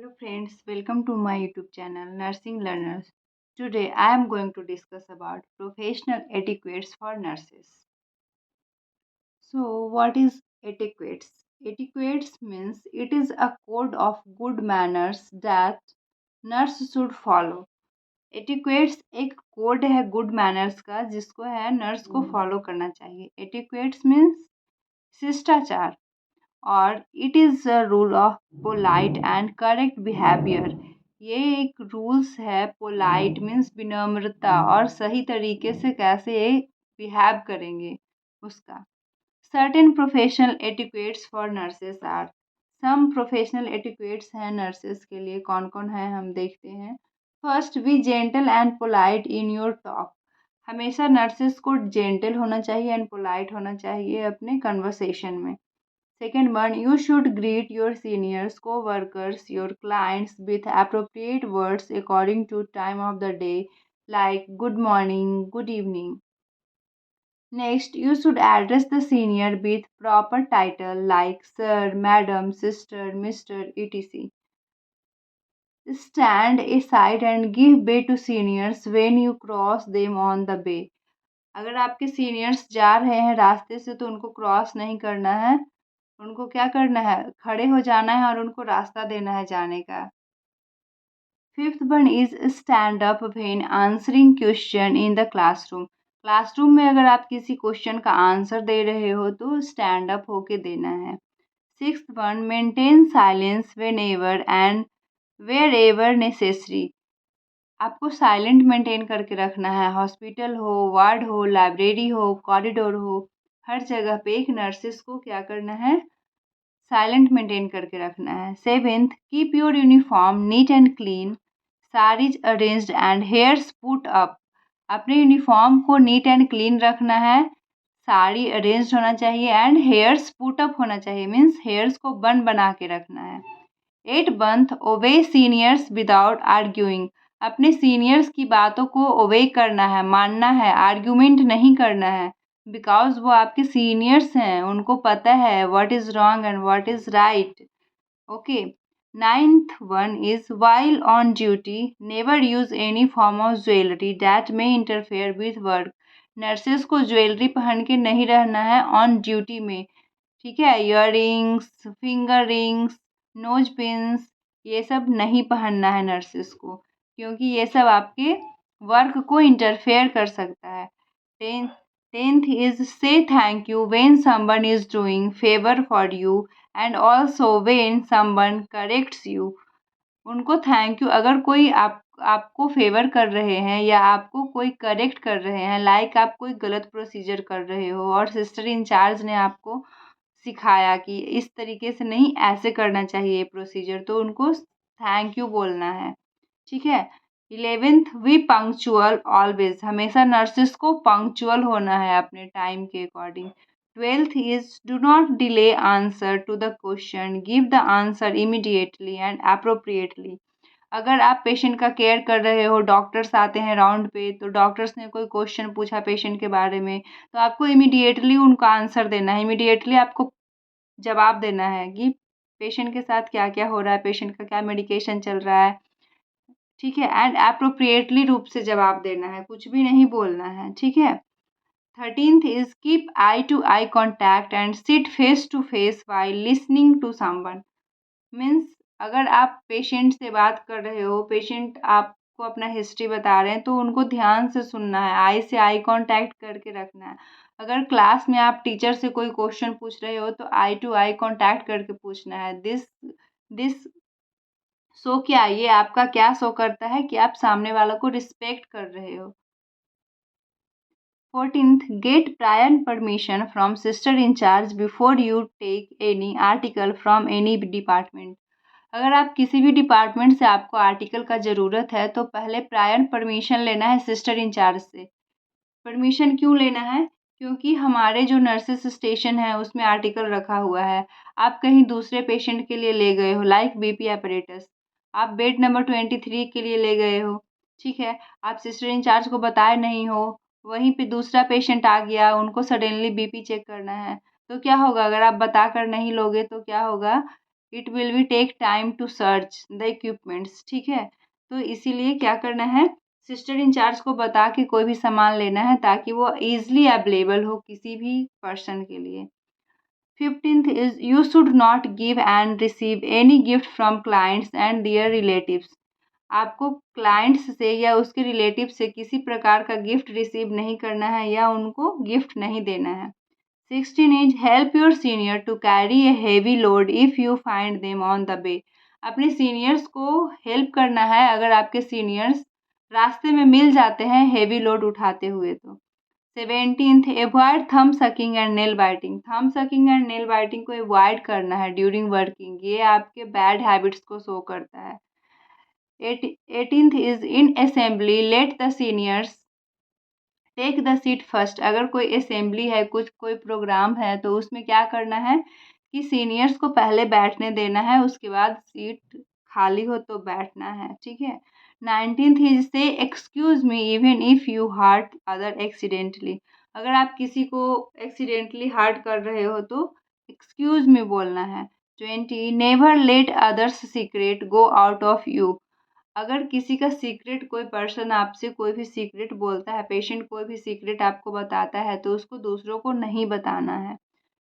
Hello friends, welcome to my YouTube channel Nursing Learners. Today I am going to discuss about professional etiquettes for nurses. So what is etiquettes? Etiquettes means it is a code of good manners that nurse should follow. Etiquettes एक code है good manners का जिसको है nurse को follow करना चाहिए. Etiquettes means शिष्टाचार और it is a rule of polite and correct behaviour. ये एक रूल्स है. पोलाइट मीन्स विनम्रता और सही तरीके से कैसे बिहेव करेंगे उसका. Certain professional etiquettes for nurses are. Some professional etiquettes हैं नर्सेस के लिए. कौन कौन है हम देखते हैं. First, be gentle and polite in your talk. हमेशा नर्सेस को जेंटल होना चाहिए एंड पोलाइट होना चाहिए अपने कन्वर्सेशन में. Second one, you should greet your seniors, co-workers, your clients with appropriate words according to time of the day, like good morning, good evening. Next, you should address the senior with proper title like sir, madam, sister, Mr., etc. Stand aside and give way to seniors when you cross them on the way. अगर आपके seniors जा रहे हैं रास्ते से तो उनको cross नहीं करना है. उनको क्या करना है, खड़े हो जाना है और उनको रास्ता देना है जाने का. Fifth one is stand up when answering question in the classroom. Classroom में अगर आप किसी क्वेश्चन का आंसर दे रहे हो तो स्टैंड अप होके देना है. Sixth one, maintain silence whenever and wherever necessary. आपको साइलेंट मेंटेन करके रखना है. हॉस्पिटल हो, वार्ड हो, लाइब्रेरी हो, कॉरिडोर हो, हर जगह पे एक नर्सेस को क्या करना है, साइलेंट मेंटेन करके रखना है. Seventh, keep your uniform neat and clean, saris arranged and hairs put up. अपने यूनिफॉर्म को नीट एंड क्लीन रखना है. साड़ी अरेंज्ड होना चाहिए एंड हेयर्स पुट अप होना चाहिए. मीन्स हेयर्स को बन बना के रखना है. एट बंथ, ओबे सीनियर्स विदाउट आर्ग्यूइंग. अपने सीनियर्स की बातों को ओबे करना है, मानना है, आर्ग्यूमेंट नहीं करना है. बिकॉज वो आपके सीनियर्स हैं, उनको पता है what is wrong and what is right. Okay. Ninth one is while on duty never use any form of jewellery that may interfere with work. Nurses को ज्वेलरी पहन के नहीं रहना है ऑन ड्यूटी में. ठीक है. Earrings, finger rings, nose pins, ये सब नहीं पहनना है नर्सेस को, क्योंकि ये सब आपके वर्क को इंटरफेयर कर सकता है. टेंथ इज से thank you when someone is doing favour for you and also when someone corrects you. उनको थैंक यू, अगर कोई आपको फेवर कर रहे हैं या आपको कोई करेक्ट कर रहे हैं, लाइक आप कोई गलत प्रोसीजर कर रहे हो और सिस्टर इंचार्ज ने आपको सिखाया कि इस तरीके से नहीं, ऐसे करना चाहिए प्रोसीजर, तो उनको थैंक यू बोलना है. ठीक है. 11th, be punctual always. हमेशा नर्सेस को पंक्चुअल होना है अपने टाइम के according. 12th is do not delay answer to the question, give the answer immediately and appropriately. अगर आप पेशेंट का केयर कर रहे हो, डॉक्टर्स आते हैं राउंड पे, तो डॉक्टर्स ने कोई क्वेश्चन पूछा पेशेंट के बारे में, तो आपको इमीडिएटली उनका आंसर देना है. इमीडिएटली आपको जवाब देना है कि पेशेंट के साथ क्या क्या हो रहा है, पेशेंट का क्या मेडिकेशन चल रहा है. ठीक है. एंड अप्रोप्रिएटली रूप से जवाब देना है, कुछ भी नहीं बोलना है. ठीक है. 13th is keep eye to eye contact and sit face to face while listening to someone. Means अगर आप पेशेंट से बात कर रहे हो, पेशेंट आपको अपना हिस्ट्री बता रहे हैं, तो उनको ध्यान से सुनना है, आई से आई कांटेक्ट करके रखना है. अगर क्लास में आप टीचर से कोई क्वेश्चन पूछ रहे हो तो आई टू आई कांटेक्ट करके पूछना है. दिस शो क्या, ये आपका क्या शो करता है कि आप सामने वालों को रिस्पेक्ट कर रहे हो. 14th, get prior permission from sister incharge before you take any article from any department. अगर आप किसी भी डिपार्टमेंट से आपको आर्टिकल का ज़रूरत है तो पहले प्रायर परमिशन लेना है सिस्टर इंचार्ज से. परमिशन क्यों लेना है, क्योंकि हमारे जो नर्सिस स्टेशन है उसमें आर्टिकल रखा हुआ है. आप कहीं दूसरे पेशेंट के लिए ले गए हो, लाइक बीपी अपरेटस, आप बेड नंबर 23 के लिए ले गए हो. ठीक है. आप सिस्टर इंचार्ज को बताए नहीं हो, वहीं पे दूसरा पेशेंट आ गया, उनको सडनली बीपी चेक करना है, तो क्या होगा, अगर आप बताकर नहीं लोगे तो क्या होगा it will be take time to search the equipments, ठीक है। तो इसीलिए क्या करना है, सिस्टर इंचार्ज को बता के कोई भी सामान लेना है ताकि वो ईजिली अवेलेबल हो किसी भी पर्सन के लिए। 15th is you should not give and receive any gift from clients and their relatives. आपको क्लाइंट्स से या उसके रिलेटिव से किसी प्रकार का गिफ्ट रिसीव नहीं करना है या उनको गिफ्ट नहीं देना है। 16 is help your senior to carry a heavy load if you find them on the way. अपने सीनियर्स को हेल्प करना है अगर आपके सीनियर्स रास्ते में मिल जाते हैं हेवी लोड उठाते हुए तो। 17th avoid thumb sucking and nail biting. Thumb sucking and nail biting को अवॉइड करना है ड्यूरिंग वर्किंग, ये आपके बैड हैबिट्स को शो करता है। 18th is in assembly let the seniors take the seat first. अगर कोई असेंबली है, कुछ कोई प्रोग्राम है तो उसमें क्या करना है कि सीनियर्स को पहले बैठने देना है, उसके बाद सीट खाली हो तो बैठना है, ठीक है। 19th is say excuse me even if you hurt other accidentally. अगर आप किसी को एक्सीडेंटली हर्ट कर रहे हो तो एक्सक्यूज मी बोलना है। 20 never let others secret go out of you. अगर किसी का सीक्रेट, कोई पर्सन आपसे कोई भी सीक्रेट बोलता है, पेशेंट कोई भी सीक्रेट आपको बताता है तो उसको दूसरों को नहीं बताना है।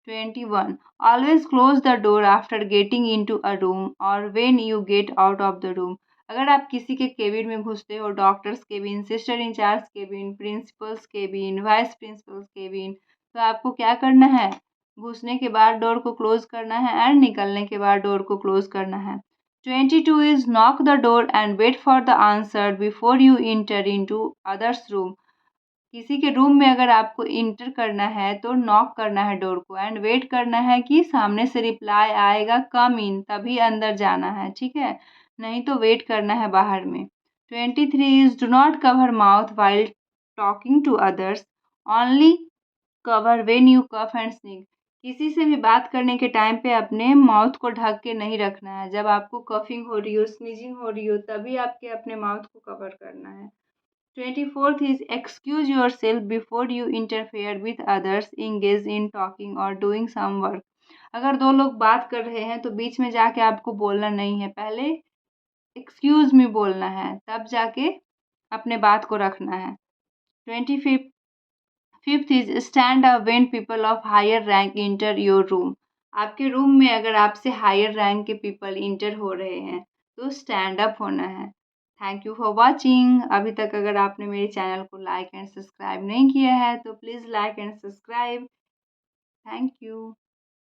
21 always close the door after getting into a room और when you get out of the room. अगर आप किसी के केबिन में घुसते हो, doctor's cabin, sister incharge cabin, principal's cabin, vice principal's cabin, तो आपको क्या करना है, घुसने के बाद डोर को क्लोज करना है एंड निकलने के बाद डोर को क्लोज करना है। 22 is knock the door and wait for the answer before you enter into others room. किसी के रूम में अगर आपको इंटर करना है तो नॉक करना है डोर को एंड वेट करना है कि सामने से रिप्लाई आएगा कम इन, तभी अंदर जाना है, ठीक है, नहीं तो वेट करना है बाहर में। 23 is do not cover mouth while talking to others, only cover when you cough and sneeze. किसी से भी बात करने के टाइम पे अपने माउथ को ढक के नहीं रखना है, जब आपको कफिंग हो रही हो, स्नीजिंग हो रही हो, तभी आपके अपने माउथ को कवर करना है। 24th is excuse your self before you interfere with others engage in talking और डूइंग सम वर्क। अगर दो लोग बात कर रहे हैं तो बीच में जाके आपको बोलना नहीं है, पहले एक्सक्यूज मी बोलना है, तब जाके अपने बात को रखना है। 25 fifth is stand up when people of higher rank enter your room. आपके रूम में अगर आपसे हायर रैंक के पीपल इंटर हो रहे हैं तो स्टैंड अप होना है। Thank you for watching. अभी तक अगर आपने मेरे चैनल को लाइक एंड सब्सक्राइब नहीं किया है तो please like and subscribe. Thank you.